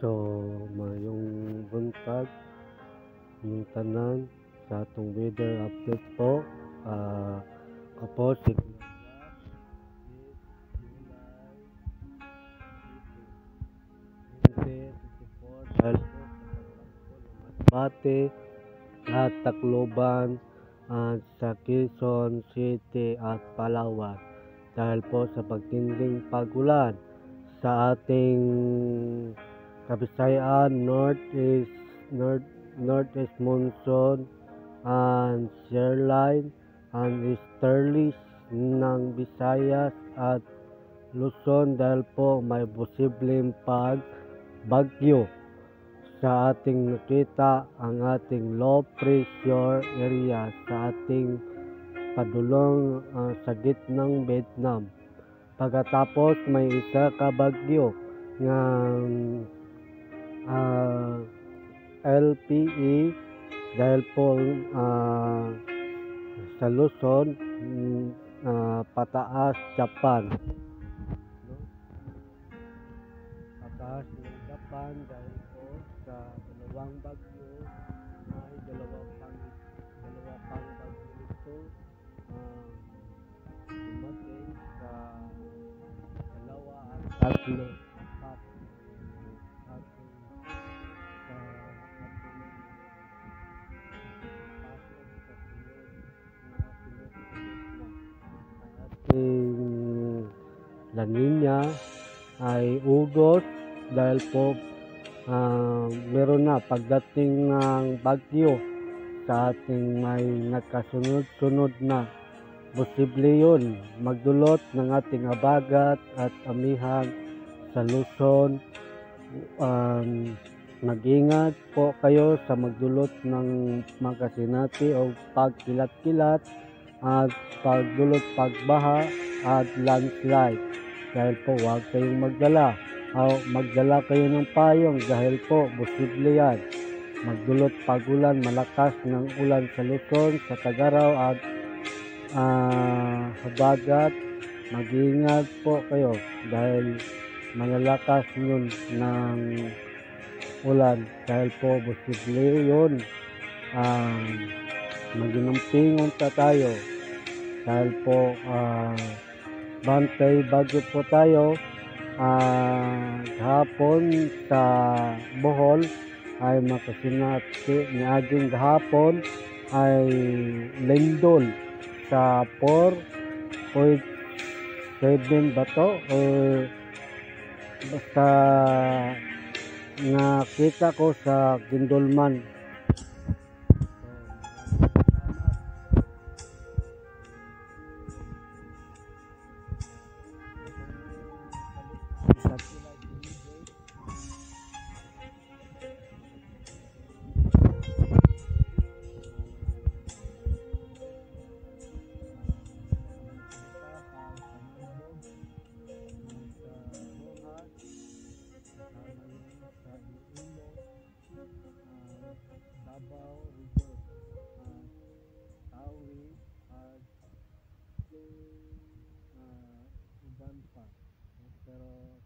So, mayong buntag yung tanan sa atong weather update po. Ako si July 2024 dahil po sa pagbagko ng Masbate at Tacloban at sa Quezon City at Palawan dahil po sa pagtinding pagulan sa ating Kabisayan, Northeast monsoon and shoreline and easterlies ng Visayas at Luzon dahil po may posibleng pagbagyo sa ating nakita ang ating low pressure area sa ating padulong sa gitnang Vietnam. Pagkatapos may isa ka bagyo nga LPE dahil po sa Luzon pataas Japan. Pataas ng Japan dahil po sa dalawang bagyo may dalawa pang bagyo ito dumating sa dalawa at tatlo apat ating sa ating La Nina ay ugos dahil po meron na pagdating ng bagyo sa ating may nagkasunod-sunod na posible yun magdulot ng ating abagat at amihan sa Luzon. Mag-ingat po kayo sa magdulot ng magasinati o pagkilat-kilat at pagdulot pagbaha at landslide dahil po huwag kayong magdala kayo ng payong dahil po posible yan magdulot pagulan malakas ng ulan sa Luzon, sa Tagaraw at habagat. Mag-iingat po kayo dahil malalakas yun ng ulan dahil po posible yun maginumpingon tayo dahil po bantay bagyo po tayo. Hapon sa Bohol ay makasinati ni aging gahapon ay lindol sa 4.7 ba to o basta nakita ko sa Gindolman. Davao Region, Tawi at iban pa. Pero